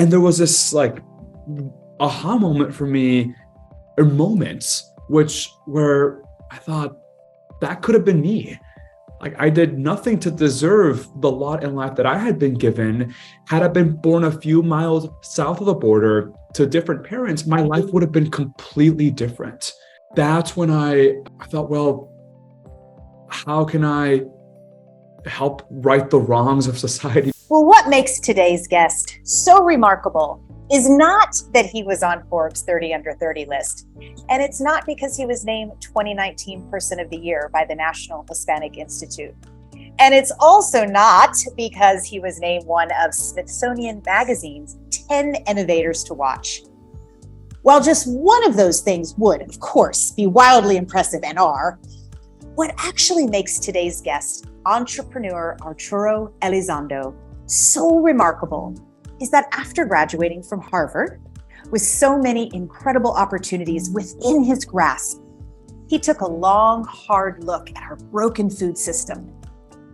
And there was this like aha moment for me, or moments, where I thought that could have been me. Like I did nothing to deserve the lot in life that I had been given. Had I been born a few miles south of the border to different parents, my life would have been completely different. That's when I thought, well, how can I help right the wrongs of society? Well, what makes today's guest so remarkable is not that he was on Forbes 30 Under 30 list. And it's not because he was named 2019 Person of the Year by the National Hispanic Institute. And it's also not because he was named one of Smithsonian Magazine's 10 Innovators to Watch. While just one of those things would, of course, be wildly impressive and are, what actually makes today's guest, entrepreneur Arturo Elizondo, so remarkable is that after graduating from Harvard, with so many incredible opportunities within his grasp, he took a long, hard look at our broken food system.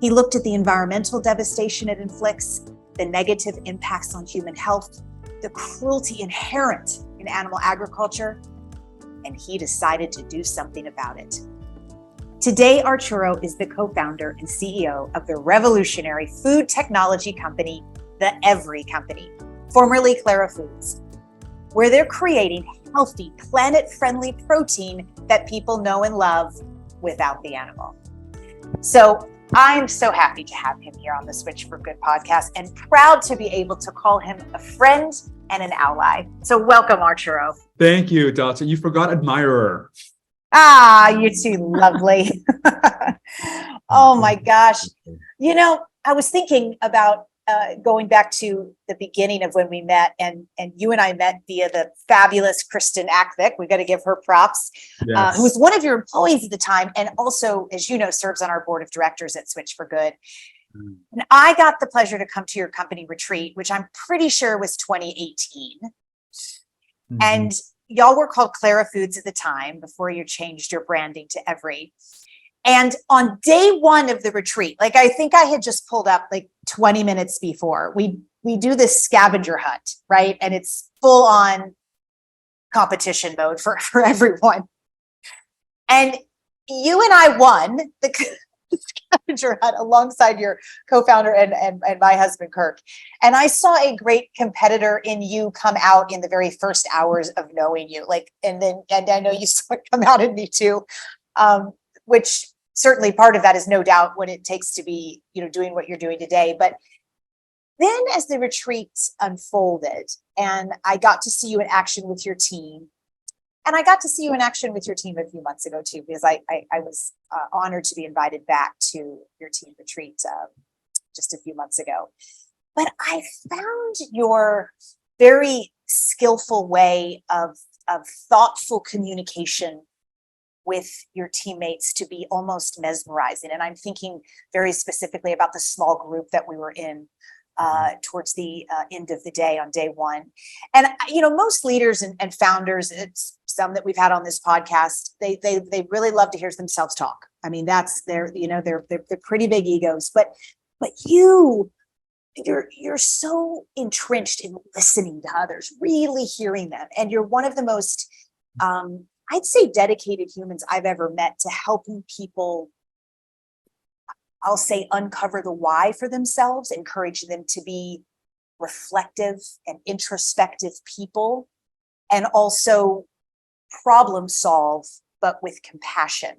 He looked at the environmental devastation it inflicts, the negative impacts on human health, the cruelty inherent in animal agriculture, and he decided to do something about it. Today, Arturo is the co-founder and CEO of the revolutionary food technology company, The Every Company, formerly Clara Foods, where they're creating healthy, planet-friendly protein that people know and love without the animal. So I'm so happy to have him here on the Switch4Good podcast and proud to be able to call him a friend and an ally. So welcome, Arturo. Thank you, Dotson. You forgot admirer. Ah, you're too lovely. Oh my gosh. You know, I was thinking about going back to the beginning of when we met, and you and I met via the fabulous Kristen Ackvik. We got to give her props, Yes. Who was one of your employees at the time, and also, as you know, serves on our board of directors at Switch4Good. And I got the pleasure to come to your company retreat, which I'm pretty sure was 2018. And y'all were called Clara Foods at the time before you changed your branding to Every. And on day one of the retreat, like I think I had just pulled up like 20 minutes before, we do this scavenger hunt, right? And it's full on competition mode for everyone. And you and I won the scavenger hunt alongside your co-founder and my husband, Kirk. And I saw a great competitor in you come out in the very first hours of knowing you. And I know you saw it come out in me too, which certainly part of that is no doubt what it takes to be, doing what you're doing today. But then as the retreat unfolded and I got to see you in action with your team, and I got to see you in action with your team a few months ago too, because I was honored to be invited back to your team retreat just a few months ago. But I found your very skillful way of thoughtful communication with your teammates to be almost mesmerizing. And I'm thinking very specifically about the small group that we were in towards the end of the day on day one. And, most leaders and founders, it's some that we've had on this podcast, they really love to hear themselves talk. I mean, that's they're pretty big egos, but you're so entrenched in listening to others, really hearing them. And you're one of the most, I'd say, dedicated humans I've ever met to helping people, I'll say, uncover the why for themselves, encouraging them to be reflective and introspective people, and also problem solve, but with compassion.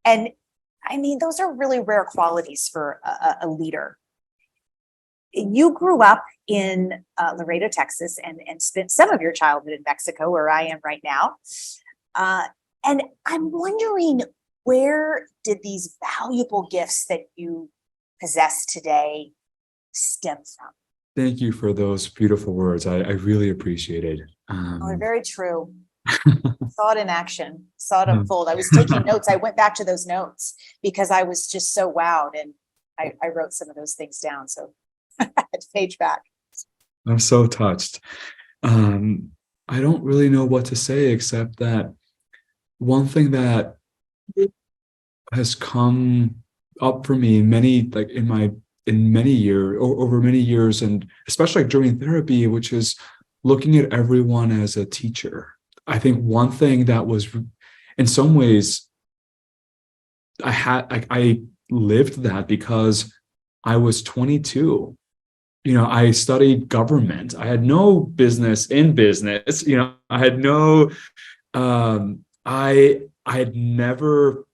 And I mean, those are really rare qualities for a leader. You grew up in Laredo, Texas, and spent some of your childhood in Mexico, where I am right now. And I'm wondering, where did these valuable gifts that you possess today stem from? Thank you for those beautiful words. I really appreciate it. They're very true. Saw it in action, saw it unfold. I was taking notes. I went back to those notes because I was just so wowed, and I wrote some of those things down. So I had to page back. I'm so touched. I don't really know what to say except that one thing that has come up for me in in many years, over many years, and especially during therapy, which is looking at everyone as a teacher. I think one thing that was, in some ways, I lived that because I was 22. I studied government. I had no business in business. I had no, I had never,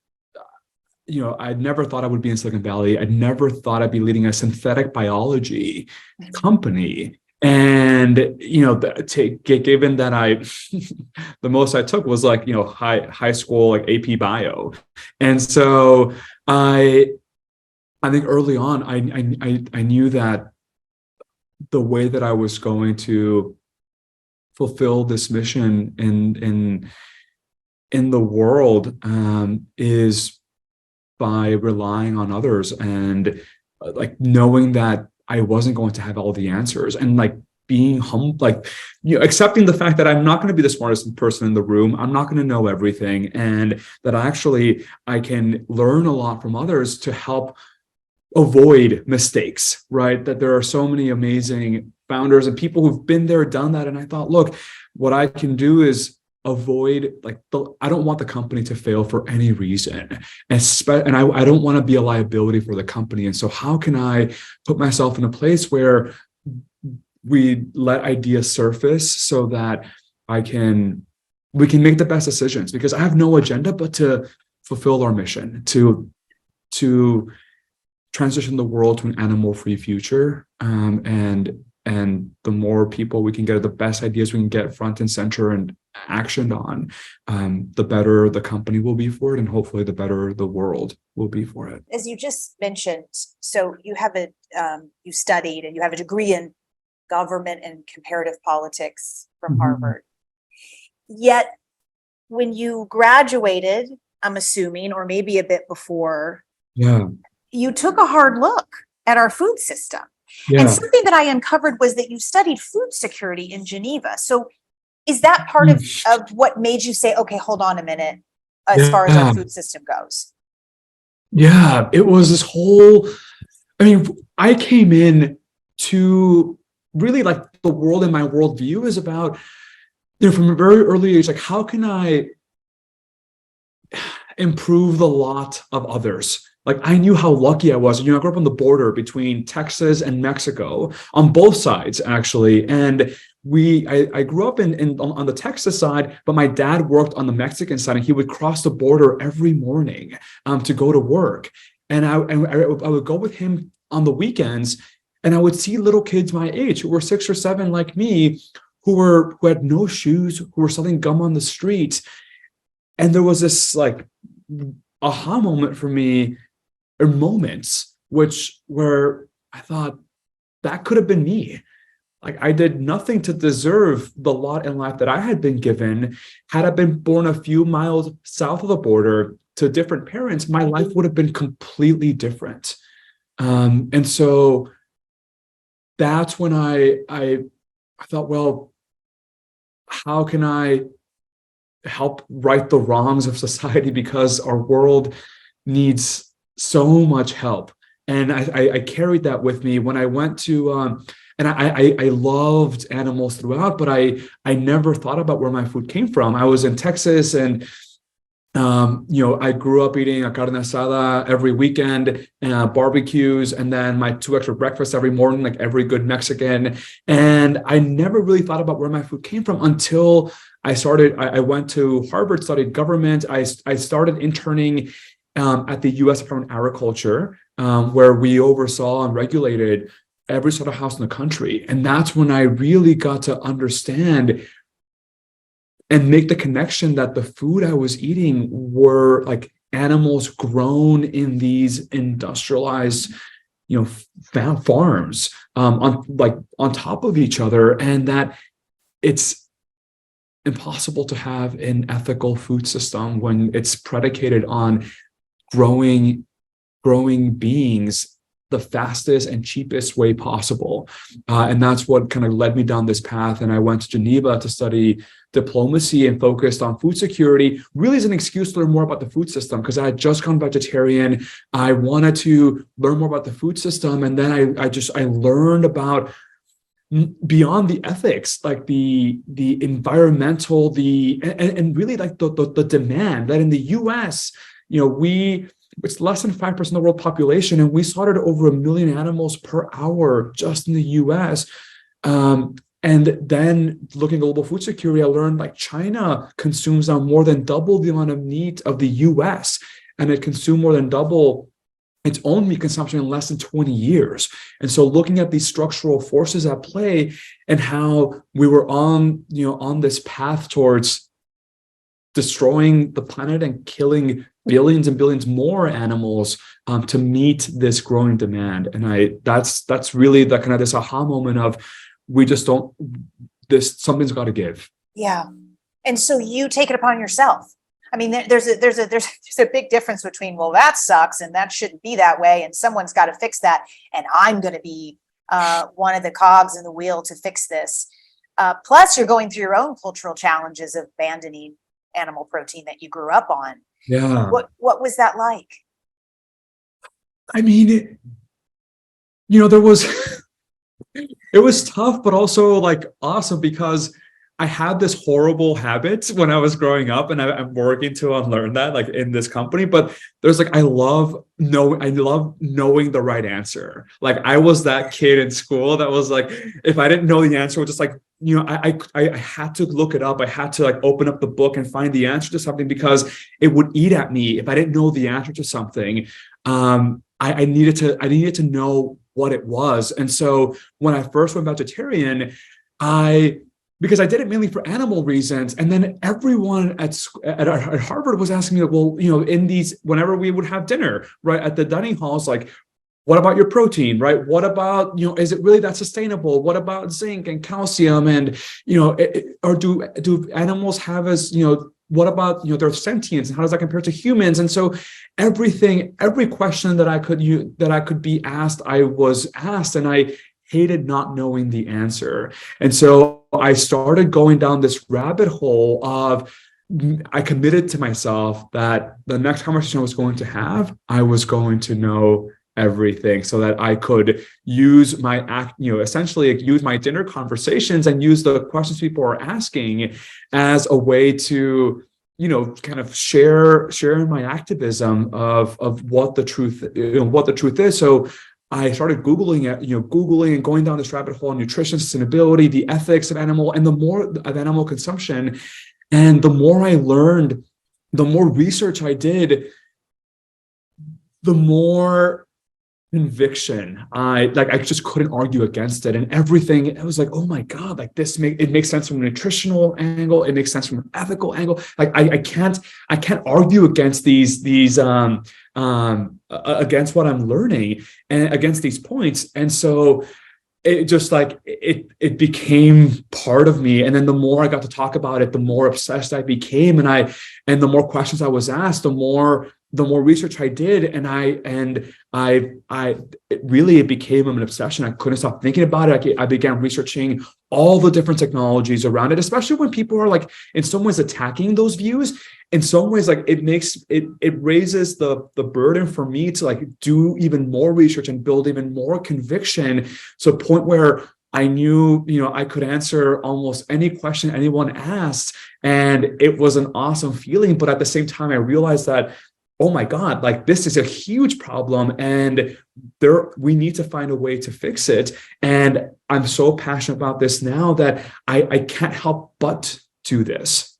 I'd never thought I would be in Silicon Valley. I'd never thought I'd be leading a synthetic biology company. And, given that the most I took was like, high school, like AP bio. And so I think early on, I knew that the way that I was going to fulfill this mission in the world is by relying on others and like knowing that I wasn't going to have all the answers, and like being humble, like accepting the fact that I'm not going to be the smartest person in the room. I'm not going to know everything, and that I can learn a lot from others to help avoid mistakes, right? That there are so many amazing founders and people who've been there, done that. And I thought, look, what I can do is avoid, I don't want the company to fail for any reason. And I don't want to be a liability for the company. And so how can I put myself in a place where we let ideas surface so that we can make the best decisions, because I have no agenda but to fulfill our mission, to transition the world to an animal-free future, and the more people we can get, the best ideas we can get front and center and actioned on, the better the company will be for it, and hopefully the better the world will be for it. As you just mentioned, so you have you studied and you have a degree in government and comparative politics from Harvard. Yet when you graduated, I'm assuming, or maybe a bit before, you took a hard look at our food system. And something that I uncovered was that you studied food security in Geneva. So is that part of what made you say, okay, hold on a minute, as far as our food system goes? Yeah, it was this whole, I came in to really, like, the world, and my worldview is about, from a very early age, like, how can I improve the lot of others? Like, I knew how lucky I was. I grew up on the border between Texas and Mexico, on both sides, actually. And I grew up on the Texas side, but my dad worked on the Mexican side, and he would cross the border every morning to go to work. And I would go with him on the weekends, and I would see little kids my age who were 6 or 7, like me, who had no shoes, who were selling gum on the street. And there was this like aha moment for me, or moments where I thought, that could have been me. Like, I did nothing to deserve the lot in life that I had been given. Had I been born a few miles south of the border to different parents, my life would have been completely different. And so that's when I thought, well, how can I help right the wrongs of society, because our world needs so much help. And I carried that with me when I went to, and I loved animals throughout, but I never thought about where my food came from. I was in Texas, and I grew up eating a carne asada every weekend, barbecues, and then my 2 extra breakfasts every morning, like every good Mexican. And I never really thought about where my food came from until I went to Harvard, studied government. I started interning at the U.S. Department of Agriculture, where we oversaw and regulated every slaughterhouse in the country. And that's when I really got to understand and make the connection that the food I was eating were like animals grown in these industrialized, farms on top of each other, and that it's impossible to have an ethical food system when it's predicated on growing beings the fastest and cheapest way possible. And that's what kind of led me down this path. And I went to Geneva to study diplomacy and focused on food security, really as an excuse to learn more about the food system, because I had just gone vegetarian. I wanted to learn more about the food system. And then I learned about beyond the ethics, like the environmental, and really like the demand that in the US, it's less than 5% of the world population, and we slaughtered over 1 million animals per hour just in the US. And then looking at global food security, I learned like China consumes now more than double the amount of meat of the US, and it consumed more than double its own meat consumption in less than 20 years. And so looking at these structural forces at play and how we were on this path towards destroying the planet and killing billions and billions more animals to meet this growing demand. And that's really the kind of this aha moment of something's got to give. Yeah. And so you take it upon yourself. I mean, there's a big difference between, well, that sucks and that shouldn't be that way, and someone's got to fix that, and I'm going to be one of the cogs in the wheel to fix this. Plus, you're going through your own cultural challenges of abandoning animal protein that you grew up on. Yeah. What was that like? I mean, there was it was tough, but also like awesome, because I had this horrible habit when I was growing up, and I'm working to unlearn that, like in this company. But there's like, I love knowing the right answer. Like I was that kid in school that was like, if I didn't know the answer, I was just like, I had to look it up. I had to like open up the book and find the answer to something, because it would eat at me if I didn't know the answer to something. I needed to know what it was. And so when I first went vegetarian, because I did it mainly for animal reasons. And then everyone at Harvard was asking me, well, whenever we would have dinner, right, at the dining halls, like, what about your protein, right? What about, is it really that sustainable? What about zinc and calcium? And, or do animals have what about, their sentience, and how does that compare to humans? And so every question that I could be asked, I was asked, and I hated not knowing the answer. And so I started going down this rabbit hole of, I committed to myself that the next conversation I was going to have, I was going to know everything, so that I could use essentially use my dinner conversations and use the questions people are asking as a way to, kind of share my activism of what the truth is. So I started Googling and going down this rabbit hole on nutrition, sustainability, the ethics of animal consumption. And the more I learned, the more research I did, the more conviction I just couldn't argue against it. And everything, it was like, oh my God, like it makes sense from a nutritional angle. It makes sense from an ethical angle. Like I can't argue against against what I'm learning and against these points. And so it just like, it became part of me. And then the more I got to talk about it, the more obsessed I became. And the more questions I was asked, the more research I did. And it became an obsession. I couldn't stop thinking about it. I began researching all the different technologies around it, especially when people are like, in some ways attacking those views. In some ways, like it raises the burden for me to like do even more research and build even more conviction, to a point where I knew, I could answer almost any question anyone asked. And it was an awesome feeling. But at the same time, I realized that, oh my God, like this is a huge problem, and we need to find a way to fix it. And I'm so passionate about this now that I can't help but do this.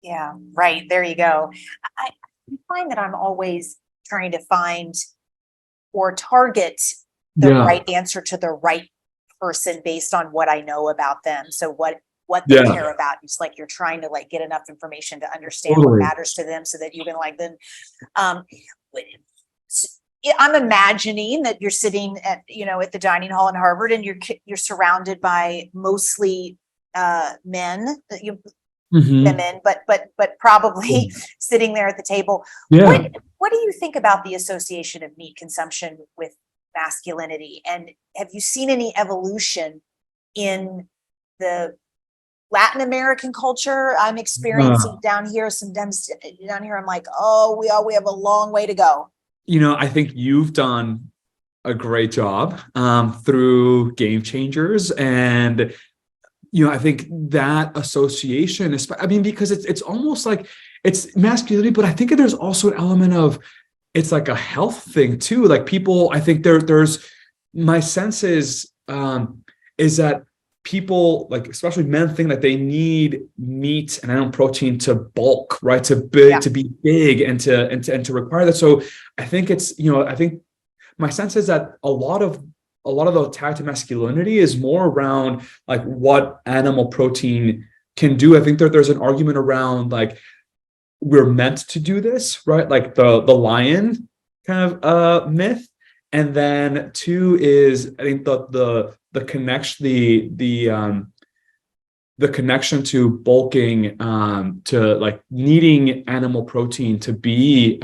Yeah, right. There you go. I find that I'm always trying to find or target the right answer to the right person based on what I know about them. So what they care about. It's like you're trying to like get enough information to understand what matters to them, so that you can like then. I'm imagining that you're sitting at the dining hall in Harvard, and you're surrounded by mostly men. Women, but probably sitting there at the table. What do you think about the association of meat consumption with masculinity? And have you seen any evolution in the Latin American culture? I'm experiencing down here, down here. I'm like, oh, we have a long way to go. I think you've done a great job through Game Changers, and I think that association is, because it's almost like it's masculinity, but I think there's also an element of it's like a health thing too. Like people, I think there's my sense is that people, like especially men, think that they need meat and animal protein to bulk, right? To be big and to require that. So I think it's, I think my sense is that a lot of the attack to masculinity is more around like what animal protein can do. I think that there's an argument around like we're meant to do this, right? Like the lion kind of myth. And then two is, I think the connection, the connection to bulking, to like needing animal protein to be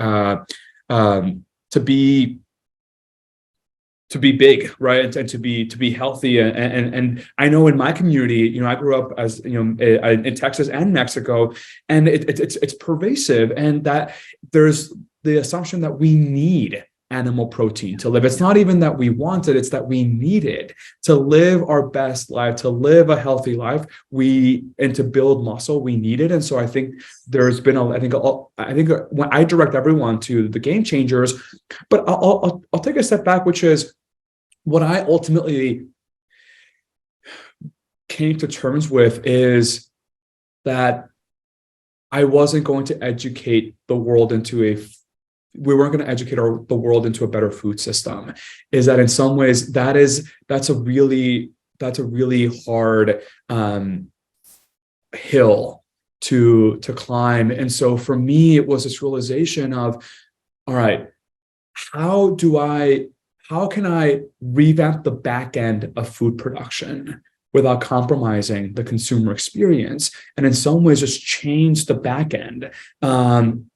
big, right, and to be healthy, and I know in my community, I grew up as in Texas and Mexico, and it's pervasive, and that there's the assumption that we need animal protein to live. It's not even that we want it, it's that we need it to live our best life, to live a healthy life, and to build muscle, we need it. And so I think there's been I think when I direct everyone to the Game Changers, but I'll take a step back, which is what I ultimately came to terms with is that I wasn't going to educate the world we weren't going to educate the world into a better food system. Is that in some ways that's a really hard hill to climb. And so for me, it was this realization of, all right, how can I revamp the back end of food production without compromising the consumer experience? And in some ways just change the back end. And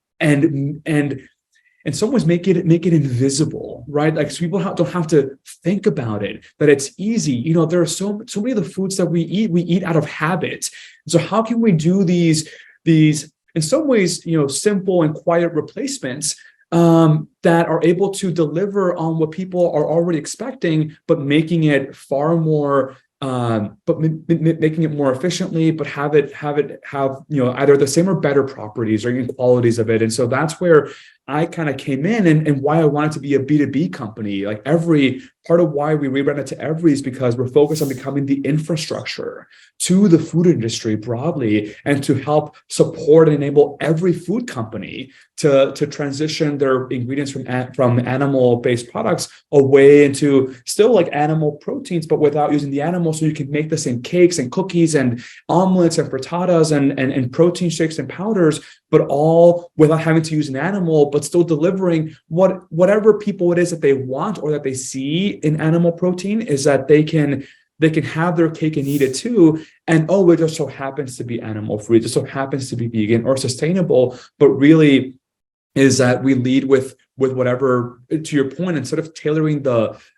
in some ways make it invisible, right? Like, so people don't have to think about it, that it's easy. There are so many of the foods that we eat out of habit. So how can we do these in some ways, simple and quiet replacements that are able to deliver on what people are already expecting, but making it far more making it more efficiently, but have either the same or better properties or qualities of it. And so that's where I kind of came in, and why I wanted to be a B2B company. Like part of why we rebranded to Every is because we're focused on becoming the infrastructure to the food industry broadly, and to help support and enable every food company to transition their ingredients from animal-based products away into still like animal proteins, but without using the animal, so you can make the same cakes and cookies and omelets and frittatas and protein shakes and powders, but all without having to use an animal, but still delivering whatever people it is that they want or that they see in animal protein, is that they can have their cake and eat it too. And it just so happens to be animal free, it just so happens to be vegan or sustainable, but really is that we lead with whatever, to your point, instead of tailoring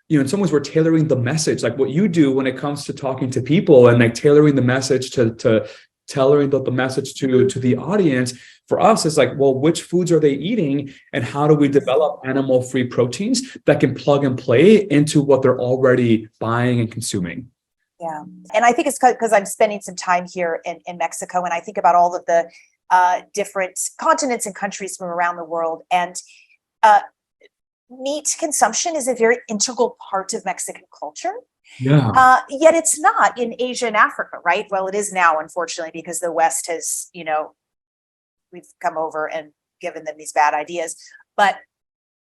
in some ways we're tailoring the message, like what you do when it comes to talking to people, and like tailoring the message to tailoring the message to the audience. For us, it's like, well, which foods are they eating, and how do we develop animal-free proteins that can plug and play into what they're already buying and consuming? Yeah. And I think it's because I'm spending some time here in Mexico, and I think about all of the different continents and countries from around the world. And meat consumption is a very integral part of Mexican culture. Yeah. Yet it's not in Asia and Africa, right? Well, it is now, unfortunately, because the West has, we've come over and given them these bad ideas, but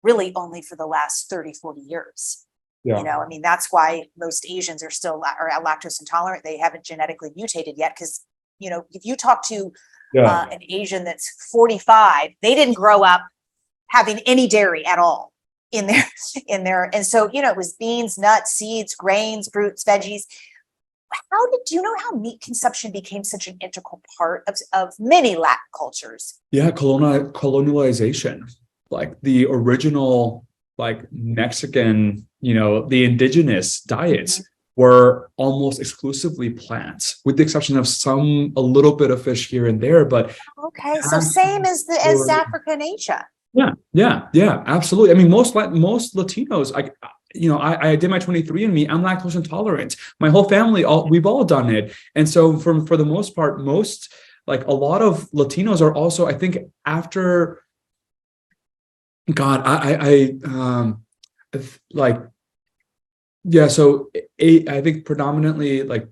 really only for the last 30, 40 years. Yeah. That's why most Asians are still lactose intolerant. They haven't genetically mutated yet, because, if you talk to an Asian that's 45, they didn't grow up having any dairy at all in there. And so, it was beans, nuts, seeds, grains, fruits, veggies. Do you know how meat consumption became such an integral part of many Latin cultures? Yeah, colonialization, like the original like Mexican, the indigenous diets were almost exclusively plants, with the exception of a little bit of fish here and there. But okay, so same as Africa and Asia. Yeah, absolutely. I mean, most Latinos, I did my 23andMe. I'm lactose intolerant. My whole family, we've all done it. And so for the most part, a lot of Latinos are also, I think, after God, so I think predominantly like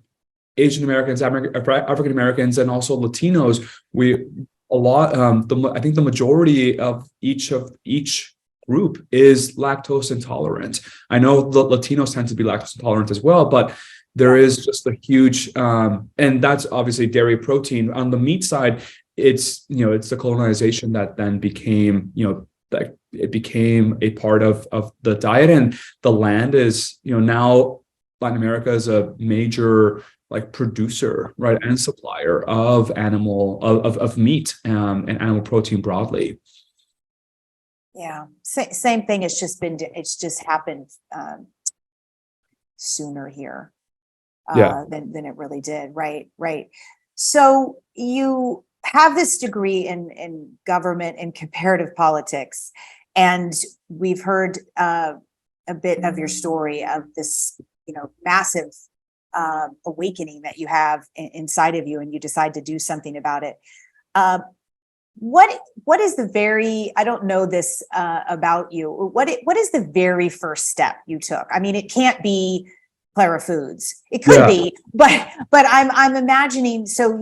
Asian Americans, African Americans, and also Latinos, I think the majority of each group is lactose intolerant. I know the Latinos tend to be lactose intolerant as well, but there is just a huge, and that's obviously dairy protein. On the meat side, it's the colonization that then became, that it became a part of the diet, and the land is, now Latin America is a major producer, right, and supplier of meat and animal protein broadly. Yeah, same thing. It's just happened sooner here than it really did. Right. So you have this degree in government and comparative politics, and we've heard a bit of your story of this, massive awakening that you have inside of you, and you decide to do something about it. What is I don't know this about you. What is the very first step you took? I mean, it can't be Clara Foods. It could be, but I'm imagining. So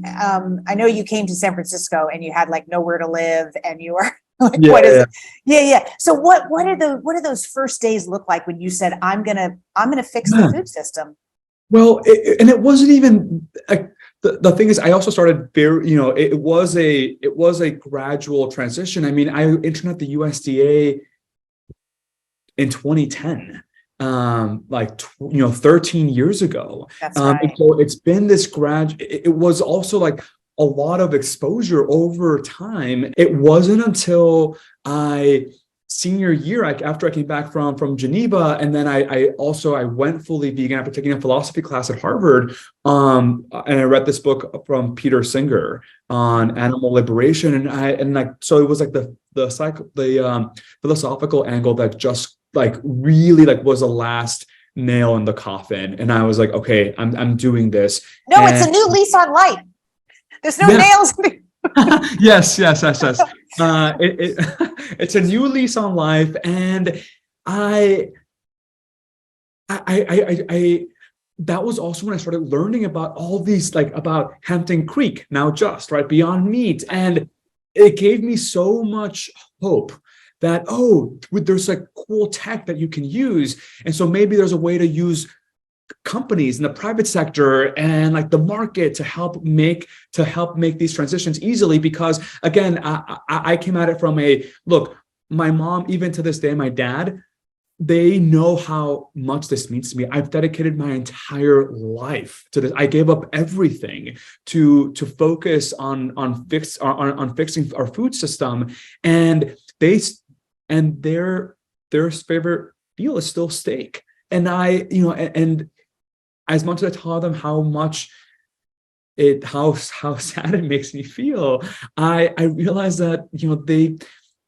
I know you came to San Francisco and you had nowhere to live, and you were what is it? Yeah. So what do those first days look like when you said, I'm gonna fix the food system? Well, it wasn't even the thing is, I also started it was a gradual transition. I mean, I interned at the USDA in 2010, 13 years ago. That's right. And so it's been this it was also a lot of exposure over time. It wasn't until senior year, after I came back from Geneva, and then I went fully vegan after taking a philosophy class at Harvard, and I read this book from Peter Singer on animal liberation, so it was the philosophical angle that just really was the last nail in the coffin, and I was like, okay, I'm doing this. No, it's a new lease on life. There's no nails. Yes. It's a new lease on life, and I that was also when I started learning about all these, about Hampton Creek, now just right, Beyond Meat, and it gave me so much hope that there's cool tech that you can use, and so maybe there's a way to use companies in the private sector and the market to help make these transitions easily. Because again, I came at it from my mom, even to this day, my dad, they know how much this means to me. I've dedicated my entire life to this. I gave up everything to focus on fixing our food system, and their favorite meal is still steak. And and as much as I tell them how sad it makes me feel, I realize that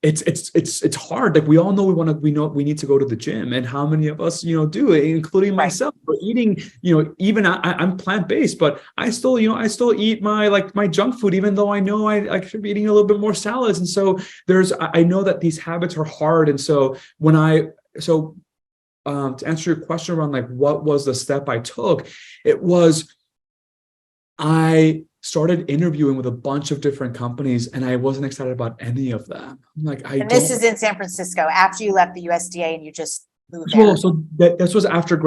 it's hard. We all know we need to go to the gym, and how many of us do it, including myself. We're eating, even I'm plant-based, but I still eat my junk food, even though I know I should be eating a little bit more salads. And so I know that these habits are hard. And so to answer your question around what was the step I took, it was I started interviewing with a bunch of different companies, and I wasn't excited about any of them. And this is in San Francisco after you left the USDA and you just moved there. So this was after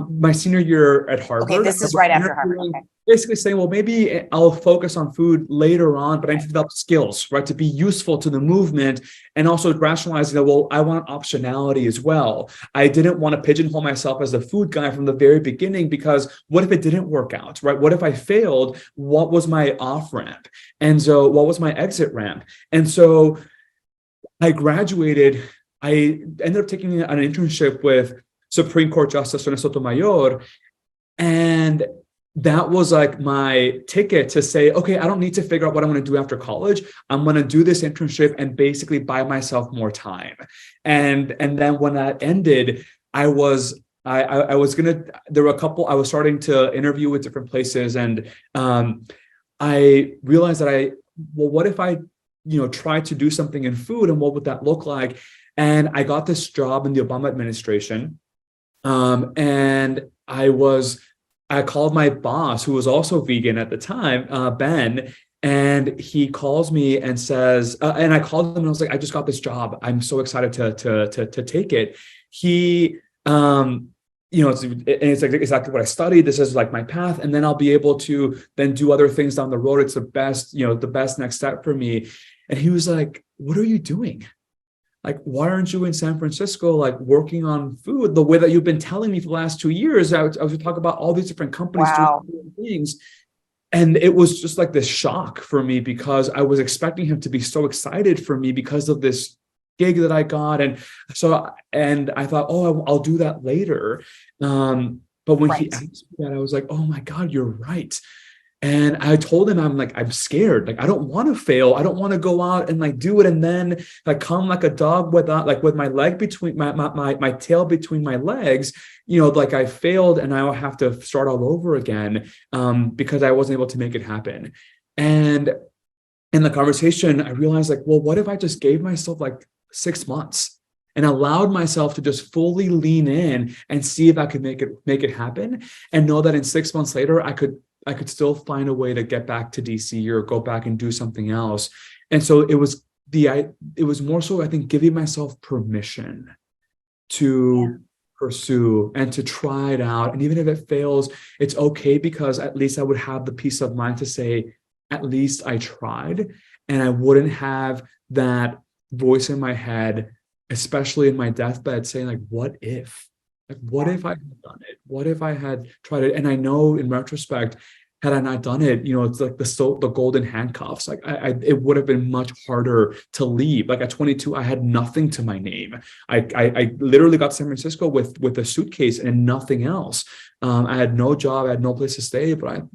my senior year at Harvard. Okay, this is right after Harvard. Okay. Basically saying, well, maybe I'll focus on food later on, but I need to develop skills, right, to be useful to the movement, and also rationalizing that, well, I want optionality as well. I didn't want to pigeonhole myself as the food guy from the very beginning, because what if it didn't work out, right? What if I failed? What was my off ramp? And so what was my exit ramp? And so I graduated I ended up taking an internship with Supreme Court Justice Ernesto Sotomayor, and that was like my ticket to say, okay, I don't need to figure out what I'm going to do after college. I'm going to do this internship and basically buy myself more time. And then when that ended, I was gonna. There were a couple. I was starting to interview with different places, and I realized that what if I, try to do something in food, and what would that look like? And I got this job in the Obama administration, and I called my boss, who was also vegan at the time, Ben, and he calls me and says, and I called him and I was like, I just got this job. I'm so excited to take it. He, it's like exactly what I studied. This is like my path, and then I'll be able to then do other things down the road. It's the best next step for me. And he was like, "What are you doing? Like, why aren't you in San Francisco, like working on food the way that you've been telling me for the last 2 years?" I was talk about all these different companies Wow. doing things. And it was just like this shock for me, because I was expecting him to be so excited for me because of this gig that I got. And I thought, oh, I'll do that later. But when he asked me that, I was like, oh my God, you're right. And I told him, I'm scared. Like, I don't want to fail. I don't want to go out and like do it and then like come like a dog with my leg between my tail between my legs, like I failed and I will have to start all over again, because I wasn't able to make it happen. And in the conversation, I realized like, well, what if I just gave myself like 6 months and allowed myself to just fully lean in and see if I could make it happen, and know that in 6 months later, I could still find a way to get back to DC or go back and do something else. And so it was more so, I think, giving myself permission to pursue and to try it out. And even if it fails, it's okay, because at least I would have the peace of mind to say, at least I tried, and I wouldn't have that voice in my head, especially in my deathbed, saying like, what if? Like, what if I had done it? What if I had tried it? And I know in retrospect, had I not done it, it's like the golden handcuffs. Like it would have been much harder to leave. Like at 22, I had nothing to my name. I literally got to San Francisco with a suitcase and nothing else. I had no job, I had no place to stay. But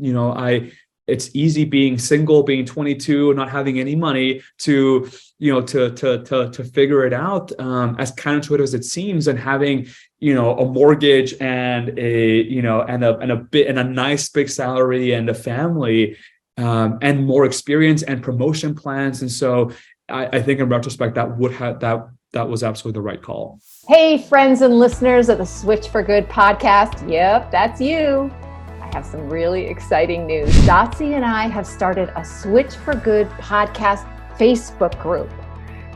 it's easy being single, being 22, not having any money to figure it out, as counterintuitive as it seems, and having, a mortgage and a nice big salary and a family, and more experience and promotion plans. And so I think in retrospect, that was absolutely the right call. Hey, friends and listeners of the Switch for Good podcast. Yep, that's you. I have some really exciting news. Dotsie and I have started a Switch for Good podcast Facebook group.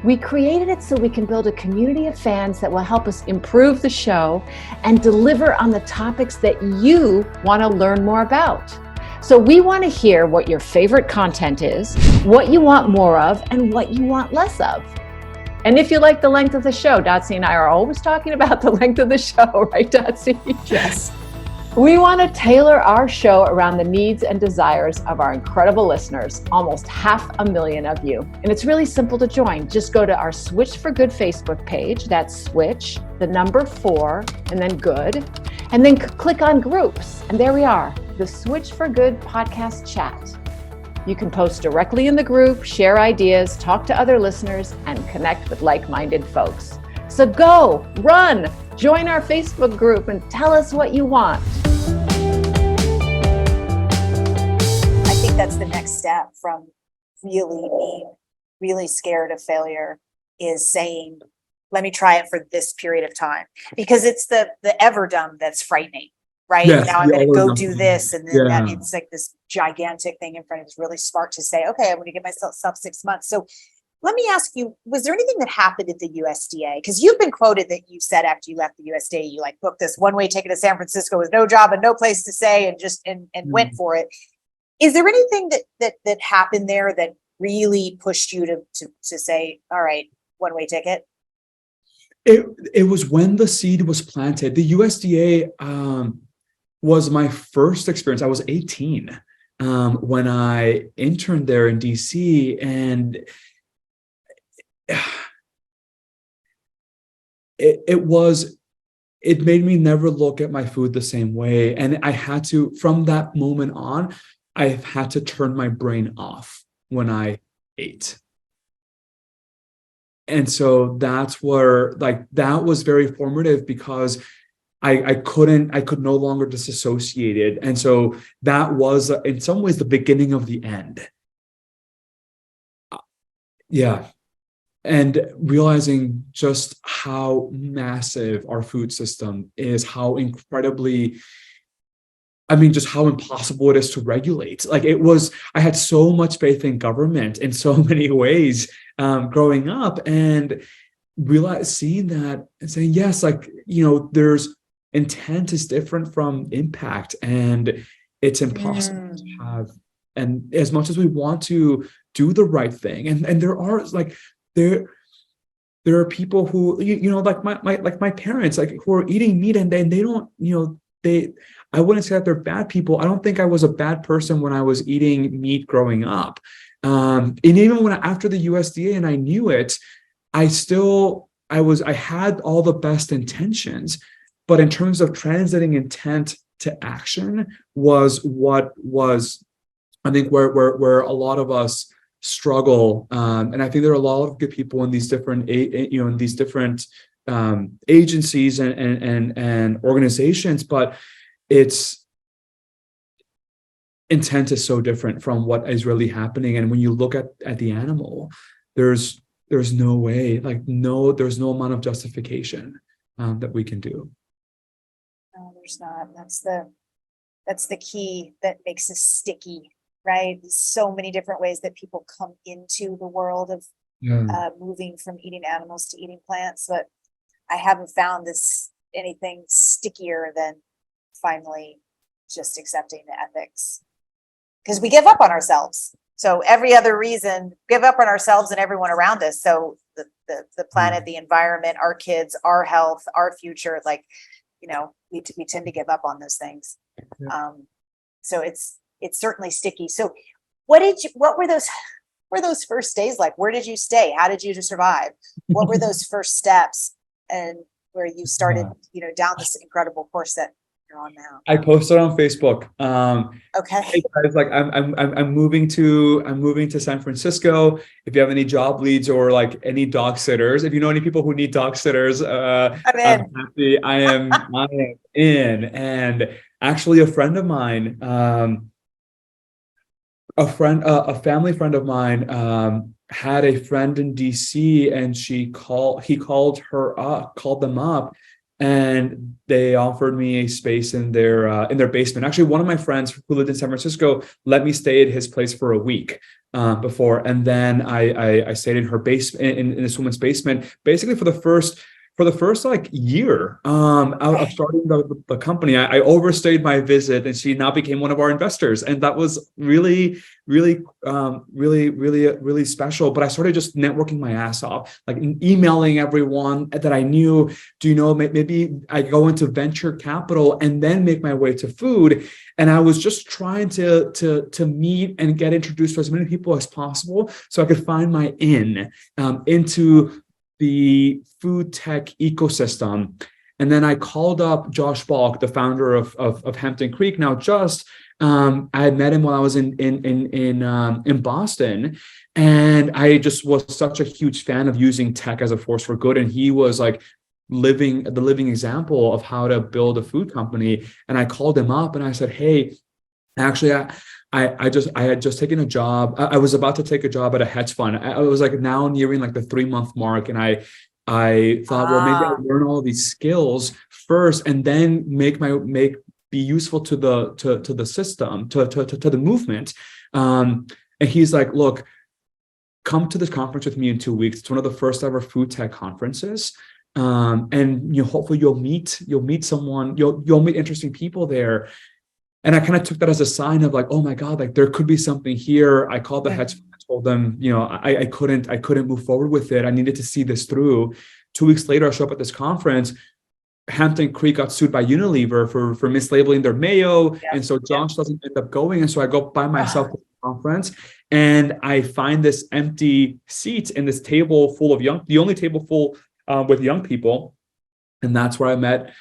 We created it so we can build a community of fans that will help us improve the show and deliver on the topics that you want to learn more about. So we want to hear what your favorite content is, what you want more of, and what you want less of. And if you like the length of the show, Dotsie and I are always talking about the length of the show, right, Dotsie? Yes. We want to tailor our show around the needs and desires of our incredible listeners, almost 500,000 of you. And it's really simple to join. Just go to our Switch for Good Facebook page. That's Switch, the number 4, and then Good. And then click on groups. And there we are, the Switch for Good podcast chat. You can post directly in the group, share ideas, talk to other listeners, and connect with like-minded folks. So go, run, join our Facebook group and tell us what you want. I think that's the next step from really being really scared of failure, is saying, let me try it for this period of time, because it's the everdom that's frightening, right? Yes, now I'm going to go do this. And then it's like this gigantic thing in front of you. It's really smart to say, okay, I'm going to give myself 6 months. So let me ask you, was there anything that happened at the USDA? Because you've been quoted that you said after you left the USDA, you like booked this one-way ticket to San Francisco with no job and no place to stay, and just went for it. Is there anything that happened there that really pushed you to say, all right, one-way ticket? It was when the seed was planted. The USDA was my first experience. I was 18 when I interned there in DC, and it made me never look at my food the same way. And I had to, from that moment on, I've had to turn my brain off when I ate. And so that's where, like, that was very formative, because I could no longer disassociate it. And so that was in some ways the beginning of the end. Yeah. And realizing just how massive our food system is, how incredibly, just how impossible it is to regulate. Like, I had so much faith in government in so many ways growing up, and seeing that and saying, yes, like, there's intent is different from impact, and it's impossible to have. And as much as we want to do the right thing, and there are like, there are people who, like my parents, like, who are eating meat, and they don't, I wouldn't say that they're bad people. I don't think I was a bad person when I was eating meat growing up. And even after the USDA, and I knew it, I had all the best intentions, but in terms of translating intent to action was I think where a lot of us struggle. And I think there are a lot of good people in these different, agencies and organizations, but intent is so different from what is really happening. And when you look at the animal, there's no way, there's no amount of justification that we can do. No, there's not. That's the key that makes us sticky, right? There's so many different ways that people come into the world of moving from eating animals to eating plants, but I haven't found anything stickier than finally just accepting the ethics, because we give up on ourselves. So every other reason, give up on ourselves and everyone around us. So the planet, the environment, our kids, our health, our future, we tend to give up on those things. So it's certainly sticky. So what were those first days like? Where did you stay? How did you survive? What were those first steps, and where you started, down this incredible course that you're on now? I posted on Facebook. Okay. Hey guys, like, I'm moving to San Francisco. If you have any job leads or like any dog sitters, if you know any people who need dog sitters, I'm happy. I am in. And actually, a friend of mine, a family friend of mine, had a friend in DC, and he called them up, and they offered me a space in their basement. Actually, one of my friends who lived in San Francisco let me stay at his place for a week before, and then I stayed in her basement, in this woman's basement, basically for the first like year of starting the company. I overstayed my visit, and she now became one of our investors, and that was really special. But I started just networking my ass off, like emailing everyone that I knew. Do you know, maybe I go into venture capital and then make my way to food. And I was just trying to meet and get introduced to as many people as possible, so I could find my into the food tech ecosystem. And then I called up Josh Balk, the founder of Hampton Creek. Now, I had met him while I was in Boston, and I just was such a huge fan of using tech as a force for good. And he was like the living example of how to build a food company. And I called him up and I said, hey, actually, I had just taken a job. I was about to take a job at a hedge fund. I was like now nearing like the 3-month mark. And I thought, well, maybe I'll learn all these skills first and then be useful to the system, to the movement. And he's like, look, come to this conference with me in 2 weeks. It's one of the first ever food tech conferences. And hopefully you'll meet someone, you'll meet interesting people there. And I kind of took that as a sign of like, oh my God, like there could be something here. I called the hedge fund, I told them, I couldn't move forward with it. I needed to see this through. 2 weeks later, I show up at this conference. Hampton Creek got sued by Unilever for mislabeling their mayo. Yes. And so Josh doesn't end up going. And so I go by myself to the conference, and I find this empty seat in this table full of the only table full with young people. And that's where I met,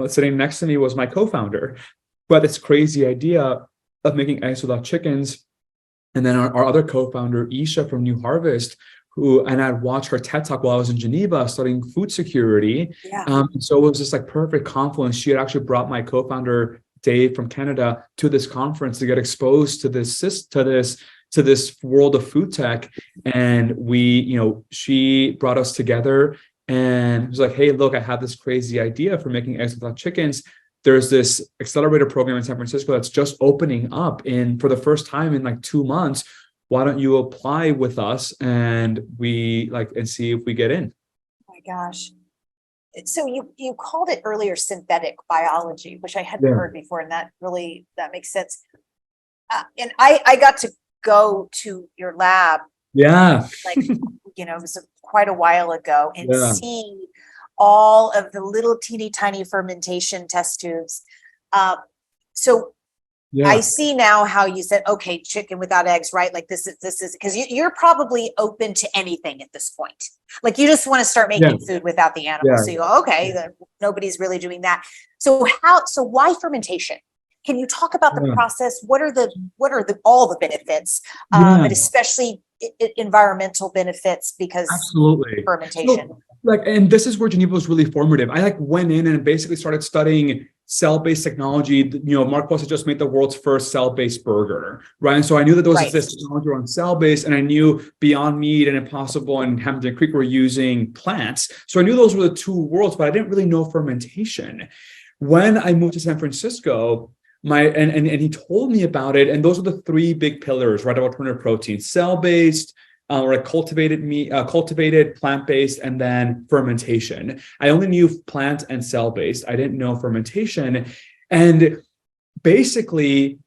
sitting next to me was my co-founder, who had this crazy idea of making eggs without chickens. And then our other co-founder, Isha from New Harvest, and I'd watch her TED Talk while I was in Geneva studying food security. Yeah. So it was just like perfect confluence. She had actually brought my co-founder, Dave from Canada, to this conference to get exposed to this world of food tech. And she brought us together and was like, hey, look, I have this crazy idea for making eggs without chickens. There's this accelerator program in San Francisco that's just opening up for the first time in like 2 months. Why don't you apply with us and see if we get in? Oh my gosh. So you called it earlier synthetic biology, which I hadn't heard before. And that makes sense. And I got to go to your lab. Yeah. It was quite a while ago and see all of the little teeny tiny fermentation test tubes. I see now how you said, okay, chicken without eggs, right? Like this is because you're probably open to anything at this point. Like you just want to start making food without the animals. So you go, okay, nobody's really doing that. So why fermentation? Can you talk about the process? What are all the benefits, but especially environmental benefits because absolutely fermentation. And this is where Geneva was really formative. I went in and basically started studying cell-based technology. Mark Post had just made the world's first cell-based burger, right? And so I knew that there was this technology around cell-based, and I knew Beyond Meat and Impossible and Hampton Creek were using plants. So I knew those were the two worlds, but I didn't really know fermentation. When I moved to San Francisco, and he told me about it, and those are the three big pillars, right, of alternative protein: cell-based, cultivated meat, cultivated, plant-based, and then fermentation. I only knew plant and cell-based. I didn't know fermentation. And basically,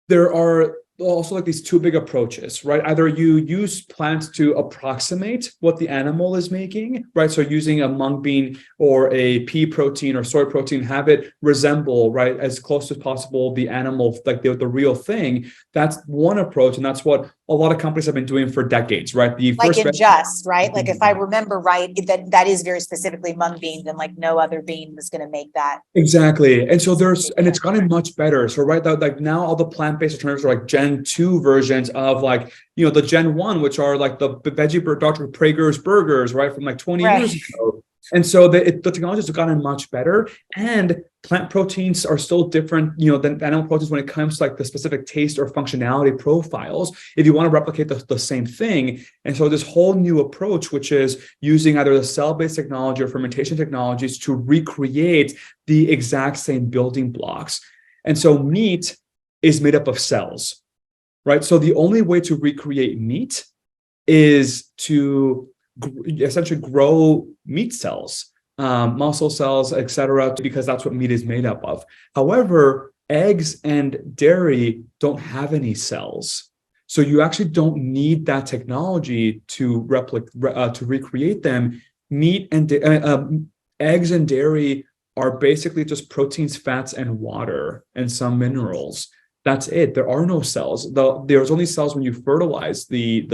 there are also these two big approaches, right? Either you use plants to approximate what the animal is making, right? So using a mung bean or a pea protein or soy protein, have it resemble, right, as close as possible the animal, like the real thing. That's one approach, and that's what a lot of companies have been doing for decades, right? Right? Like if I remember right, that is very specifically mung beans, and like no other bean was going to make that. Exactly. And so it's gotten much better. So now all the plant-based alternatives are Gen 2 versions of the Gen 1, which are the veggie Dr. Prager's burgers, right, from 20 years ago. And so the technologies have gotten much better, and plant proteins are still different, than animal proteins when it comes to the specific taste or functionality profiles, if you want to replicate the same thing. And so this whole new approach, which is using either the cell-based technology or fermentation technologies to recreate the exact same building blocks. And so meat is made up of cells, right? So the only way to recreate meat is to essentially grow meat cells, muscle cells, etc., because that's what meat is made up of. However, eggs and dairy don't have any cells, so you actually don't need that technology to recreate them. Meat and eggs and dairy are basically just proteins, fats, and water, and some minerals. That's it. There are no cells. There's only cells when you fertilize the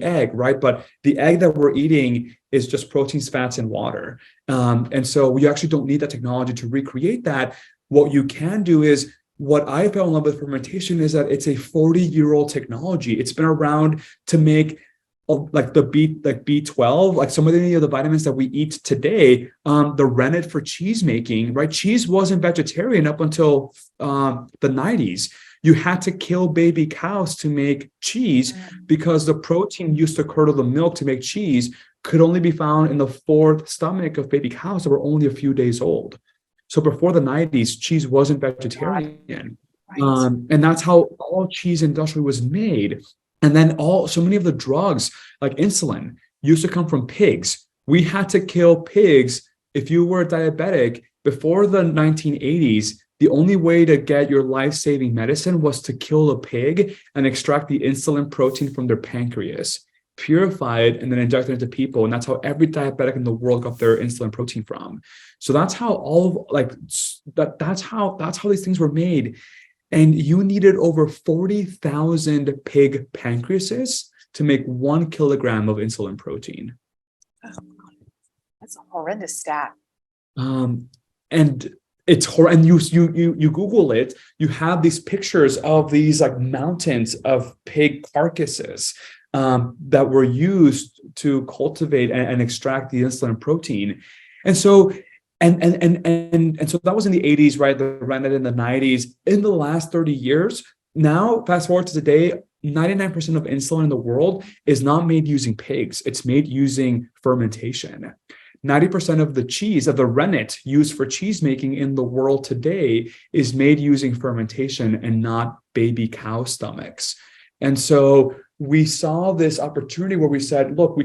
egg, right? But the egg that we're eating is just proteins, fats, and water. And so you actually don't need that technology to recreate that. What you can do is, what I fell in love with fermentation is that it's a 40-year-old technology. It's been around to make B12, so many of the vitamins that we eat today, the rennet for cheese making, right? Cheese wasn't vegetarian up until the 90s. You had to kill baby cows to make cheese because the protein used to curdle the milk to make cheese could only be found in the fourth stomach of baby cows that were only a few days old. So before the 90s, cheese wasn't vegetarian. Right. And that's how all cheese industry was made. And then so many of the drugs, like insulin, used to come from pigs. We had to kill pigs. If you were diabetic before the 1980s, the only way to get your life-saving medicine was to kill a pig and extract the insulin protein from their pancreas, purify it, and then inject it into people. And that's how every diabetic in the world got their insulin protein from. So that's how that's how these things were made. And you needed over 40,000 pig pancreases to make 1 kilogram of insulin protein. Oh, that's a horrendous stat. And it's horrible. And you Google it, you have these pictures of these like mountains of pig carcasses that were used to cultivate and extract the insulin protein. And so and so that was in the 80s, right? The rennet in the 90s. In the last 30 years, now fast forward to today, 99% of insulin in the world is not made using pigs. It's made using fermentation. 90% of the cheese, of the rennet used for cheese making in the world today, is made using fermentation and not baby cow stomachs. And so we saw this opportunity where we said, look,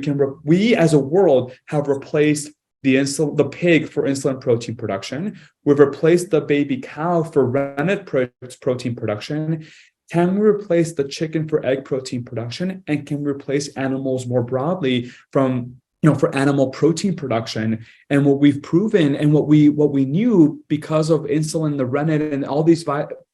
we as a world have replaced the pig for insulin protein production. We've replaced the baby cow for rennet protein production. Can we replace the chicken for egg protein production? And can we replace animals more broadly from for animal protein production? And what we've proven and what we knew because of insulin, the rennet, and all these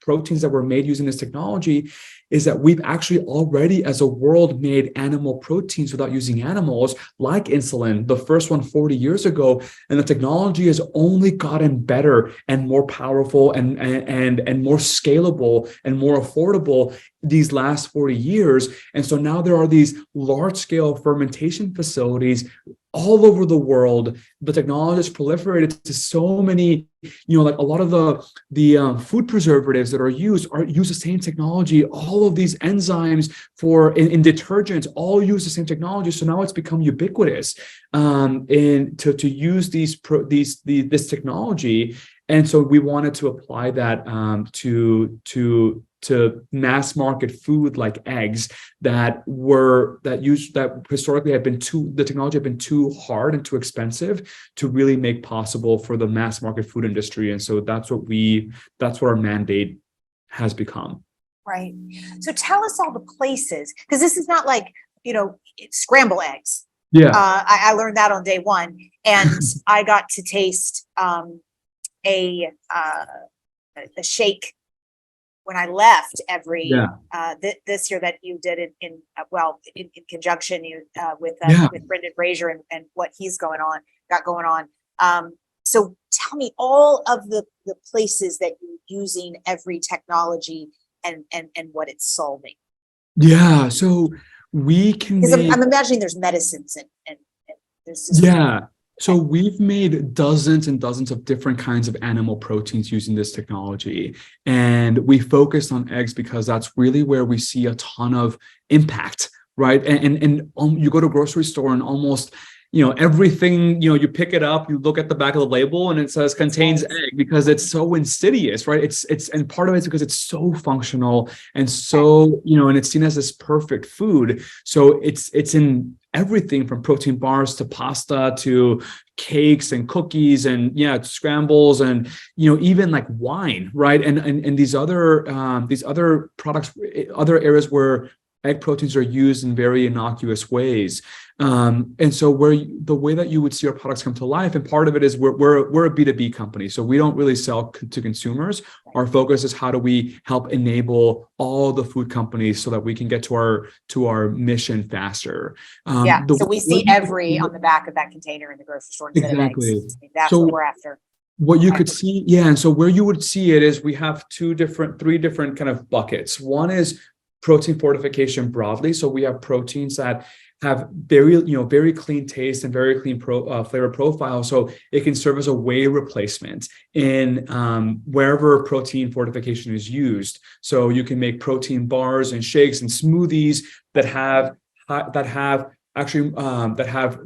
proteins that were made using this technology is that we've actually already, as a world, made animal proteins without using animals, like insulin, the first one 40 years ago. And the technology has only gotten better and more powerful and more scalable and more affordable these last 40 years. And so now there are these large-scale fermentation facilities all over the world. The technology has proliferated to so many, like a lot of the food preservatives that are used use the same technology. All of these enzymes in detergents all use the same technology. So now it's become ubiquitous to use this technology. And so we wanted to apply that to mass market food like eggs that historically the technology had been too hard and too expensive to really make possible for the mass market food industry. And so that's what our mandate has become. Right. So tell us all the places, because this is not like, scramble eggs. Yeah. I learned that on day one, and I got to taste a shake when I left this year that you did in conjunction with Brendan Fraser and what he's got going on. So tell me all of the places that you're using every technology and what it's solving. Yeah. So we can. Because I'm imagining there's medicines and there's just, So we've made dozens and dozens of different kinds of animal proteins using this technology. And we focused on eggs because that's really where we see a ton of impact, right? And you go to a grocery store and almost, everything, you pick it up, you look at the back of the label and it says contains egg because it's so insidious, right? And part of it's because it's so functional and so, and it's seen as this perfect food. So it's in everything from protein bars to pasta to cakes and cookies and scrambles and even like wine, right? And these other products, other areas where egg proteins are used in very innocuous ways. And so the way that you would see our products come to life, and part of it is we're a B2B company. So we don't really sell to consumers. Our focus is how do we help enable all the food companies so that we can get to our mission faster. So we see on the back of that container in the grocery store instead of eggs. That's what we're after. What you could see, and so where you would see it is we have three different kind of buckets. One is protein fortification broadly. So we have proteins that have very clean taste and very clean flavor profile. So it can serve as a whey replacement in wherever protein fortification is used. So you can make protein bars and shakes and smoothies that have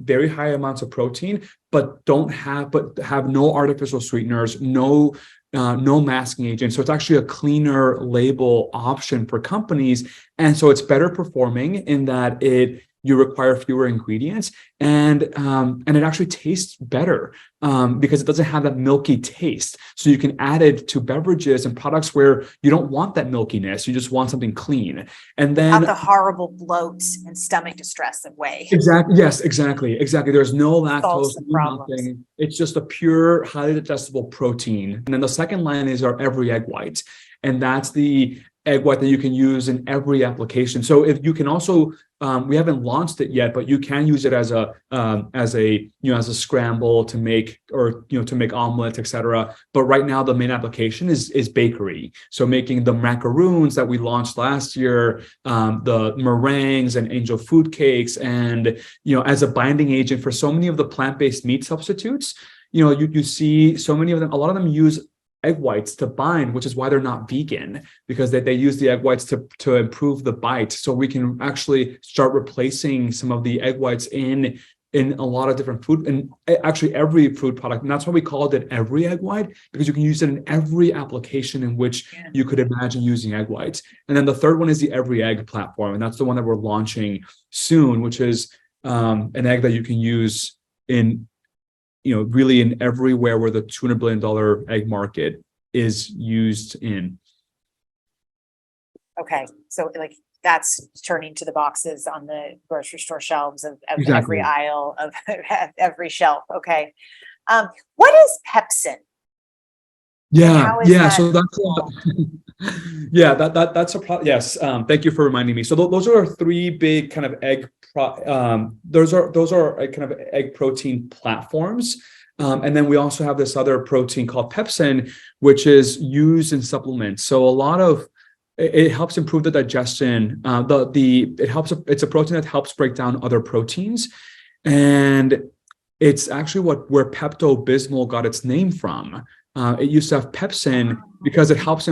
very high amounts of protein, but have no artificial sweeteners, no masking agent. So it's actually a cleaner label option for companies. And so it's better performing in that you require fewer ingredients and it actually tastes better because it doesn't have that milky taste. So you can add it to beverages and products where you don't want that milkiness. You just want something clean. And then not the horrible bloat and stomach distress of whey. Exactly. Yes, exactly. There's no lactose, nothing. It's just a pure, highly digestible protein. And then the second line is our every egg white. And that's the egg white that you can use in every application. So if you can also, we haven't launched it yet, but you can use it as a scramble to make, or to make omelets, etc. But right now the main application is bakery. So making the macaroons that we launched last year, the meringues and angel food cakes, and as a binding agent for so many of the plant-based meat substitutes. You see so many of them. A lot of them use egg whites to bind, which is why they're not vegan, because they use the egg whites to improve the bite. So we can actually start replacing some of the egg whites in a lot of different food, and actually every food product. And that's why we called it every egg white, because you can use it in every application in which you could imagine using egg whites. And then the third one is the every egg platform. And that's the one that we're launching soon, which is an egg that you can use in really in everywhere where the $200 billion egg market is used in. Okay. So like that's turning to the boxes on the grocery store shelves of Exactly. every aisle of every shelf. Okay. What is pepsin? Yeah. That So that's that's a problem. Yes. Thank you for reminding me. So those are our three big kind of egg. Those are kind of egg protein platforms. And then we also have this other protein called pepsin, which is used in supplements. So a lot of it helps improve the digestion. It's a protein that helps break down other proteins, and it's actually where Pepto-Bismol got its name from. It used to have pepsin because it helps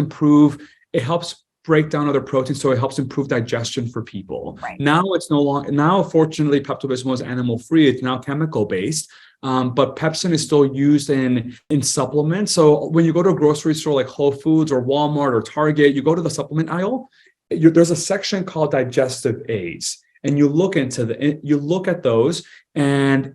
break down other proteins, so it helps improve digestion for people. Right. Now it's no longer. Now, fortunately, Pepto-Bismol is animal-free. It's now chemical-based, but pepsin is still used in supplements. So when you go to a grocery store like Whole Foods or Walmart or Target, you go to the supplement aisle. There's a section called digestive aids, and you look at those, and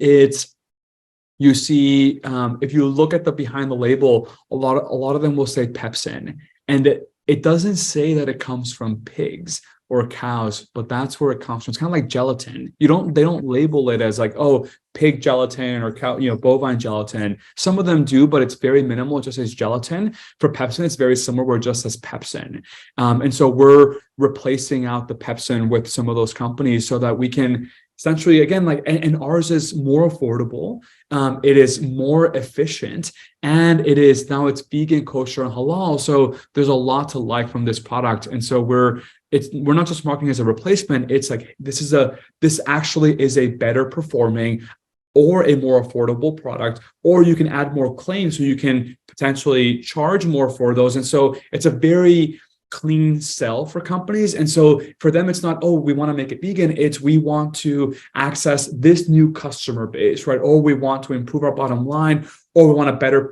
you see, if you look at the behind the label, a lot of them will say pepsin, and it doesn't say that it comes from pigs or cows, but that's where it comes from. It's kind of like gelatin. They don't label it as like, oh, pig gelatin or cow, bovine gelatin. Some of them do, but it's very minimal. It just says gelatin. For pepsin, it's very similar, where it just says pepsin. And so we're replacing out the pepsin with some of those companies so that we can essentially, again, and ours is more affordable. It is more efficient, and it's vegan, kosher, and halal. So there's a lot to like from this product. And so we're not just marketing as a replacement. It's like, this actually is a better performing or a more affordable product, or you can add more claims, so you can potentially charge more for those. And so it's a very clean sell for companies. And so for them, it's not, oh, we want to make it vegan. It's, we want to access this new customer base, right? Or we want to improve our bottom line, or we want a better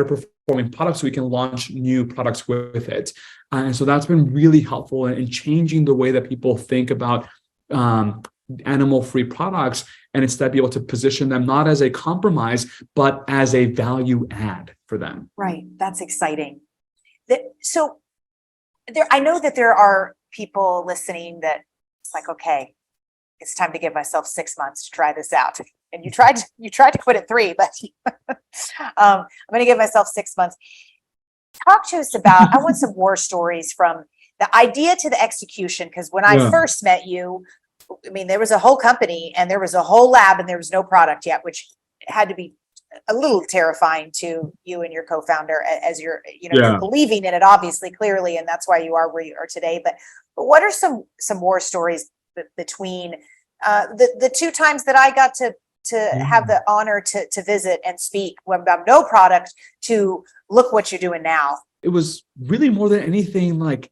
performing product so we can launch new products with it. And so that's been really helpful in changing the way that people think about animal-free products, and instead be able to position them not as a compromise, but as a value add for them. Right. That's exciting. I know that there are people listening that it's like, okay, it's time to give myself 6 months to try this out. And you tried to quit at 3, but I'm going to give myself 6 months. Talk to us about, I want some war stories from the idea to the execution. Because when I first met you, I mean, there was a whole company and there was a whole lab and there was no product yet, which had to be a little terrifying to you and your co-founder as you're believing in it, obviously, clearly, and that's why you are where you are today. But what are some war stories between the 2 times that I got to have the honor to visit and speak about no product to look what you're doing now? It was really more than anything like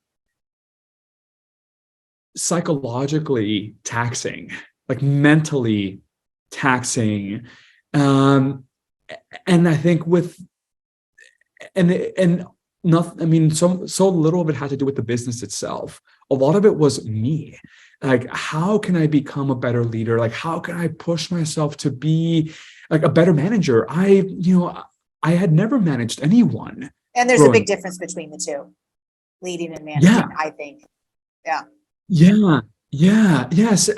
psychologically taxing, like mentally taxing. And I think nothing, I mean, so little of it had to do with the business itself. A lot of it was me. Like, how can I become a better leader? Like, how can I push myself to be like a better manager? I had never managed anyone. And there's a big difference between the two, leading and managing, I think. Yes.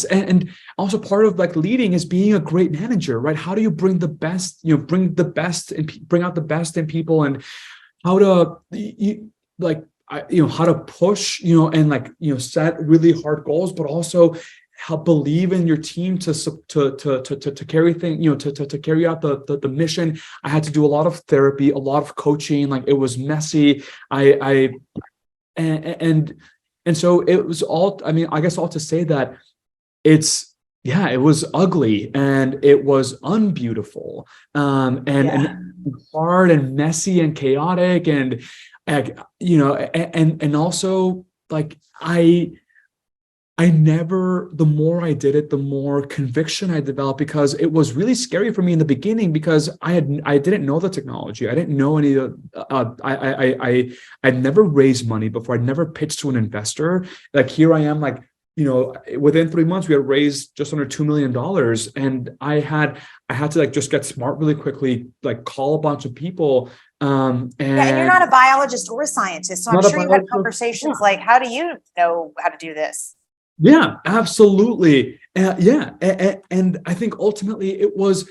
And also part of like leading is being a great manager, right? How do you bring the best, bring out the best in people, and how to how to push, and set really hard goals, but also help believe in your team to carry things, to carry out the mission. I had to do a lot of therapy, a lot of coaching. Like, it was messy. And so it was all, I guess all to say that it was ugly and it was unbeautiful, and hard and messy and chaotic, and also, like, I never, the more I did it, the more conviction I developed, because it was really scary for me in the beginning, because I didn't know the technology. I didn't know any of I'd never raised money before. I'd never pitched to an investor. Like, here I am, like, within 3 months, we had raised just under $2 million. And I had to, like, just get smart really quickly, like, call a bunch of people. And you're not a biologist or a scientist. So I'm sure you had conversations like, how do you know how to do this? Yeah, absolutely. And I think ultimately it was,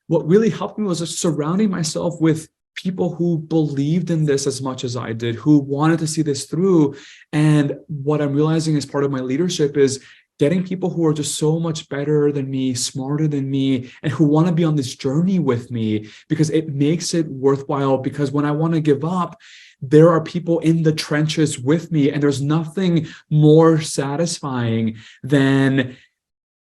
what really helped me was just surrounding myself with people who believed in this as much as I did, who wanted to see this through. And what I'm realizing as part of my leadership is getting people who are just so much better than me, smarter than me, and who want to be on this journey with me, because it makes it worthwhile. Because when I want to give up, there are people in the trenches with me, and there's nothing more satisfying than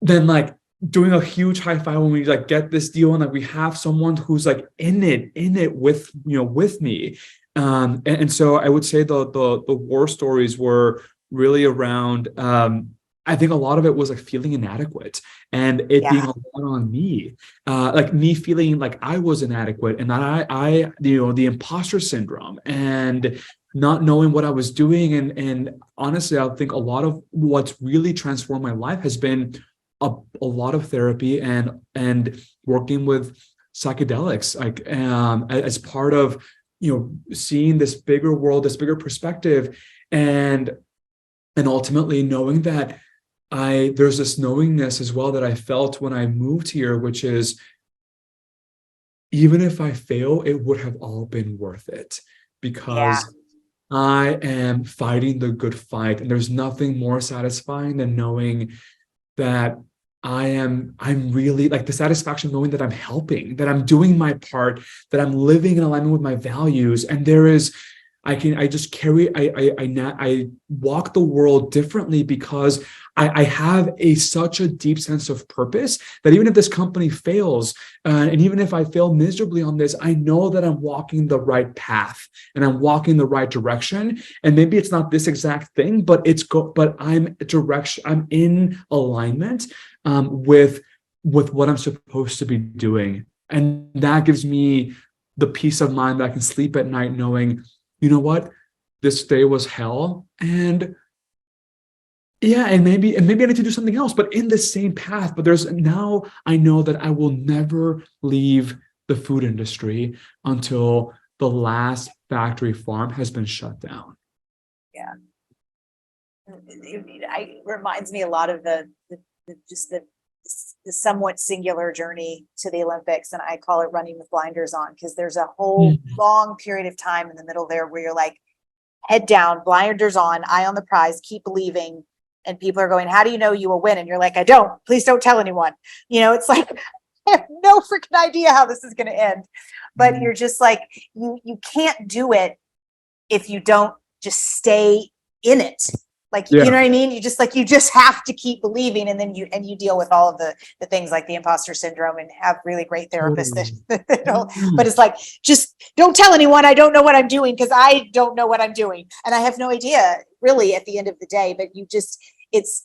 like doing a huge high five when we, like, get this deal, and, like, we have someone who's, like, in it with me. And so I would say the war stories were really around, I think a lot of it was, like, feeling inadequate, and it being a lot on me, like, me feeling like I was inadequate, and that I the imposter syndrome, and not knowing what I was doing. And honestly, I think a lot of what's really transformed my life has been a lot of therapy and working with psychedelics, like, as part of, seeing this bigger world, this bigger perspective, and ultimately knowing that there's this knowingness as well that I felt when I moved here, which is, even if I fail, it would have all been worth it, because I am fighting the good fight. And there's nothing more satisfying than knowing that I'm really, like, the satisfaction knowing that I'm helping, that I'm doing my part, that I'm living in alignment with my values. And there is, I walk the world differently, because I have such a deep sense of purpose that even if this company fails, and even if I fail miserably on this, I know that I'm walking the right path and I'm walking the right direction. And maybe it's not this exact thing, but I'm in alignment with what I'm supposed to be doing. And that gives me the peace of mind that I can sleep at night knowing, you know what, this day was hell, and maybe I need to do something else, but in the same path. But now I know that I will never leave the food industry until the last factory farm has been shut down. Yeah, it reminds me a lot of the somewhat singular journey to the Olympics, and I call it running with blinders on, because there's a whole long period of time in the middle there where you're like, head down, blinders on, eye on the prize, keep believing. And people are going, how do you know you will win? And you're like, I don't. Please don't tell anyone. It's like, I have no freaking idea how this is going to end. But you're just like, you can't do it if you don't just stay in it. Like, you know what I mean? You just have to keep believing, and then you deal with all of the things like the imposter syndrome, and have really great therapists but it's like, just don't tell anyone. I don't know what I'm doing, because I don't know what I'm doing. And I have no idea really at the end of the day, but it's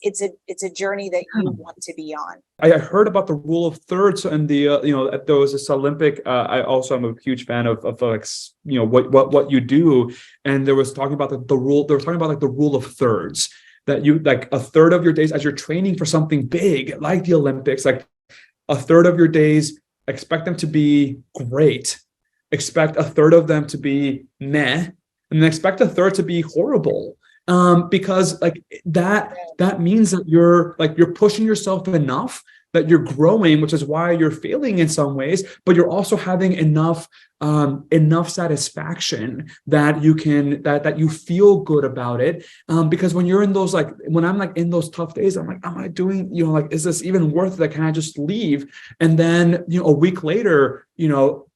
a journey that you want to be on. I heard about the rule of thirds, and there was this Olympic. I also am a huge fan of like, what you do, and there was talking about the rule. They were talking about, like, the rule of thirds, that you, like, a third of your days as you're training for something big like the Olympics, like, a third of your days, expect them to be great, expect a third of them to be meh, and then expect a third to be horrible. Because, like, that means that you're pushing yourself enough that you're growing, which is why you're failing in some ways, but you're also having enough satisfaction that you can, that you feel good about it. Because when you're in those, like, when I'm like in those tough days, I'm like, am I doing, like, is this even worth it? Can I just leave? And then, a week later,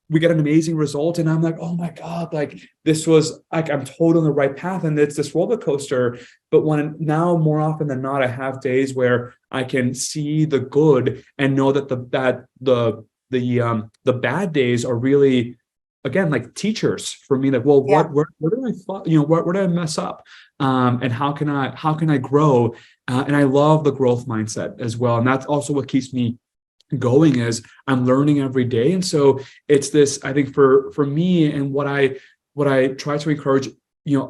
we get an amazing result, and I'm like, oh my God, like, this was like, I'm totally on the right path, and it's this roller coaster. But when now, more often than not, I have days where I can see the good and know that the bad days are really, again, like teachers for me. Like, well, where did I fall? Where did I mess up? And how can I grow? And I love the growth mindset as well, and that's also what keeps me going, is I'm learning every day. And so it's this, I think, for me, and what I try to encourage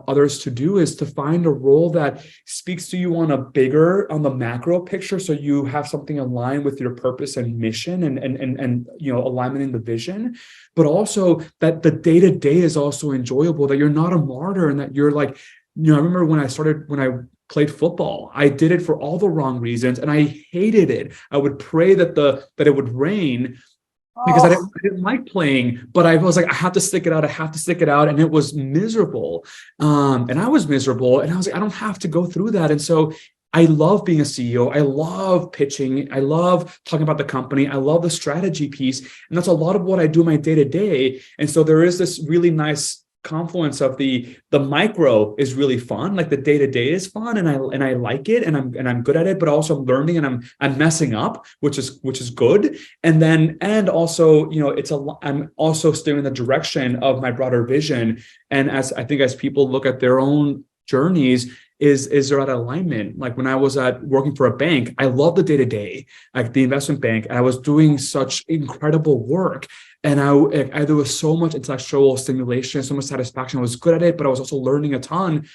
others to do, is to find a role that speaks to you on the macro picture, so you have something aligned with your purpose and mission, and alignment in the vision, but also that the day-to-day is also enjoyable, that you're not a martyr, and that you're like, I remember when I played football, I did it for all the wrong reasons, and I hated it. I would pray that it would rain, because I didn't like playing, but I was like, I have to stick it out. And it was miserable. And I was miserable, and I was like, I don't have to go through that. And so I love being a CEO. I love pitching. I love talking about the company. I love the strategy piece. And that's a lot of what I do in my day-to-day. And so there is this really nice confluence of the micro is really fun, like the day-to-day is fun, and I like it, and I'm good at it, but also I'm learning, and I'm messing up, which is good. And also, I'm also steering in the direction of my broader vision. And as people look at their own journeys, is there at alignment? Like, when I was working for a bank, I love the day-to-day, like the investment bank, and I was doing such incredible work. And there was so much intellectual stimulation, so much satisfaction. I was good at it, but I was also learning a ton.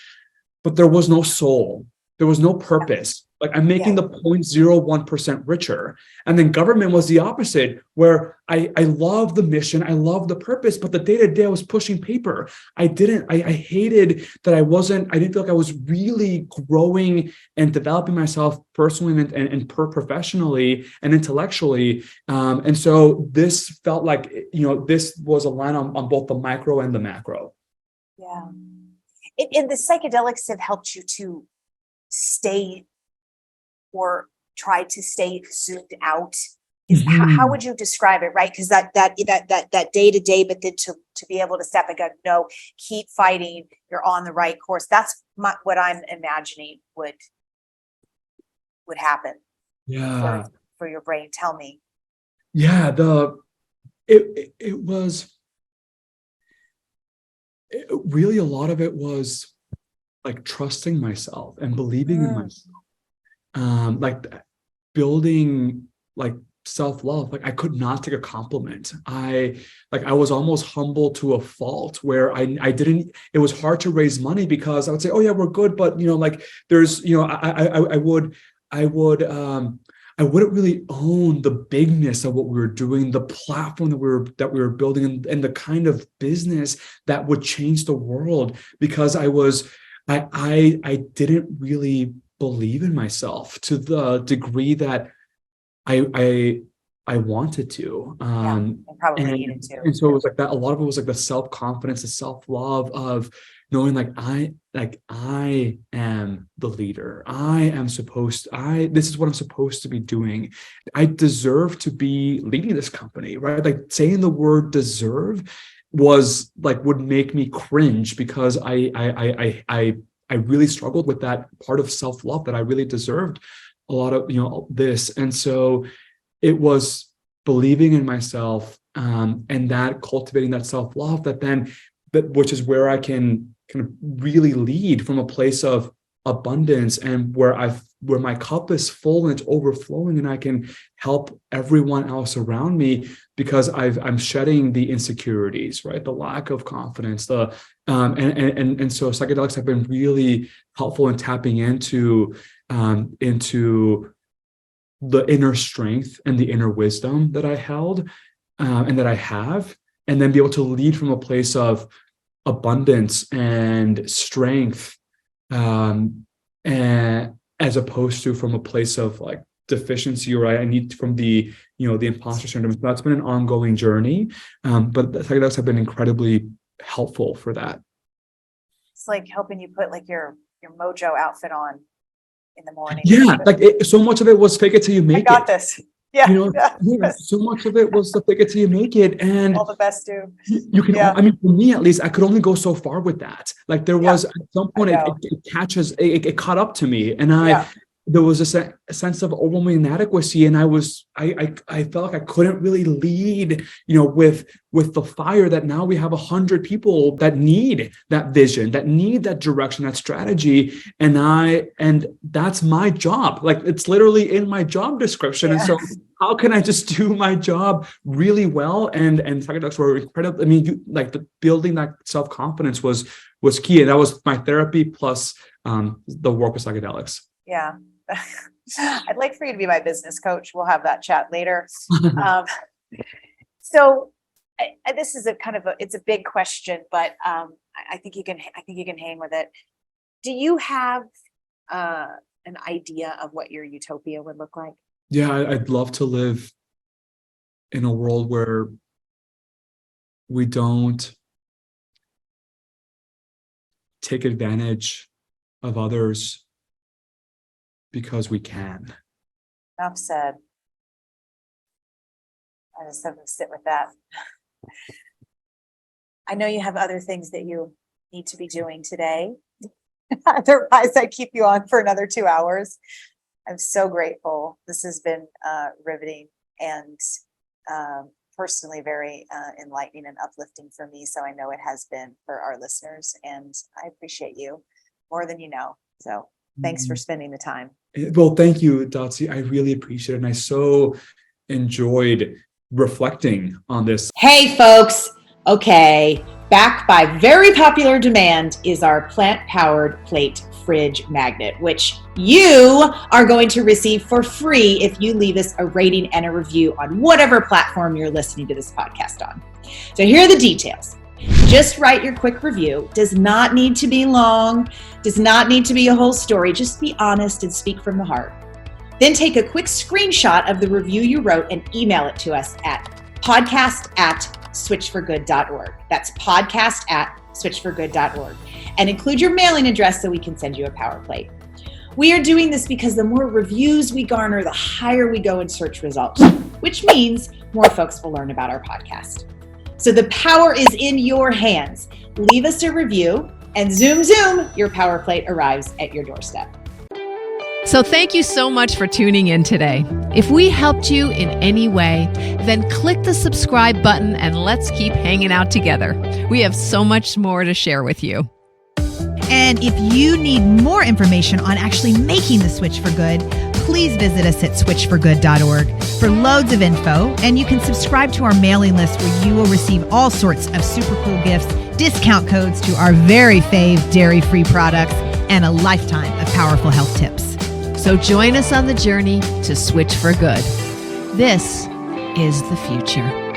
But there was no soul. There was no purpose. Like, I'm making the 0.01% richer. And then government was the opposite, where I love the mission, I love the purpose, but the day-to-day I was pushing paper. I hated that I didn't feel like I was really growing and developing myself personally and professionally and intellectually. And so this felt like, this was a line on both the micro and the macro. Yeah. And the psychedelics have helped you to stay, or try to stay zoomed out. How would you describe it, right? Because that day-to-day, but then to be able to step and go, no, keep fighting, you're on the right course. That's what I'm imagining would happen. Yeah. For your brain. Tell me. Yeah, it was really, a lot of it was like trusting myself and believing in myself, like building like self-love. Like, I could not take a compliment. I was almost humble to a fault, where I didn't, it was hard to raise money, because I would say, oh yeah, we're good, but like, there's, I wouldn't really own the bigness of what we were doing, the platform that we were building, and the kind of business that would change the world, because I didn't really believe in myself to the degree that I wanted to. And probably needed to. And so it was like that. A lot of it was like the self-confidence, the self-love of knowing I am the leader. This is what I'm supposed to be doing. I deserve to be leading this company, right? Like, saying the word deserve would make me cringe, because I really struggled with that part of self-love, that I really deserved a lot of this. And so it was believing in myself, and that cultivating that self-love, which is where I can kind of really lead from a place of abundance, and where my cup is full and it's overflowing, and I can help everyone else around me, because I'm shedding the insecurities, right? The lack of confidence, and so psychedelics have been really helpful in tapping into the inner strength and the inner wisdom that I held, and that I have, and then be able to lead from a place of abundance and strength, and as opposed to from a place of like deficiency, or I need from the imposter syndrome. So that's been an ongoing journey. But the psychedelics have been incredibly helpful for that. It's like helping you put like your mojo outfit on in the morning. Yeah, like so much of it was fake it till you make it. I got this. Yeah. So much of it was the fake it till you make it. And all the best do. You can, I mean, for me at least, I could only go so far with that. Like there was at some point it caught up to me, and there was a sense of overwhelming inadequacy, and I felt like I couldn't really lead, with the fire that now we have 100 people that need that vision, that need that direction, that strategy, and that's my job. Like it's literally in my job description, and so how can I just do my job really well? And psychedelics were incredible. I mean, the building that self-confidence was key, and that was my therapy plus the work with psychedelics. Yeah. I'd like for you to be my business coach. We'll have that chat later. So this is it's a big question, but I think you can hang with it. Do you have an idea of what your utopia would look like? Yeah, I'd love to live in a world where we don't take advantage of others because we can. Enough said. I just have to sit with that. I know you have other things that you need to be doing today. Otherwise, I keep you on for another 2 hours. I'm so grateful. This has been riveting and personally very enlightening and uplifting for me. So I know it has been for our listeners, and I appreciate you more than you know. So thanks for spending the time. Well, thank you, Dotsie. I really appreciate it. And I so enjoyed reflecting on this. Hey, folks. Okay. Back by very popular demand is our plant-powered plate fridge magnet, which you are going to receive for free if you leave us a rating and a review on whatever platform you're listening to this podcast on. So here are the details. Just write your quick review. Does not need to be long, does not need to be a whole story. Just be honest and speak from the heart. Then take a quick screenshot of the review you wrote and email it to us at podcast@switch4good.org. That's podcast@switch4good.org. And include your mailing address so we can send you a power plate. We are doing this because the more reviews we garner, the higher we go in search results, which means more folks will learn about our podcast. So the power is in your hands. Leave us a review and zoom, your power plate arrives at your doorstep. So thank you so much for tuning in today. If we helped you in any way, then click the subscribe button and let's keep hanging out together. We have so much more to share with you. And if you need more information on actually making the switch for good, please visit us at switch4good.org for loads of info. And you can subscribe to our mailing list where you will receive all sorts of super cool gifts, discount codes to our very fave dairy-free products, and a lifetime of powerful health tips. So join us on the journey to Switch for Good. This is the future.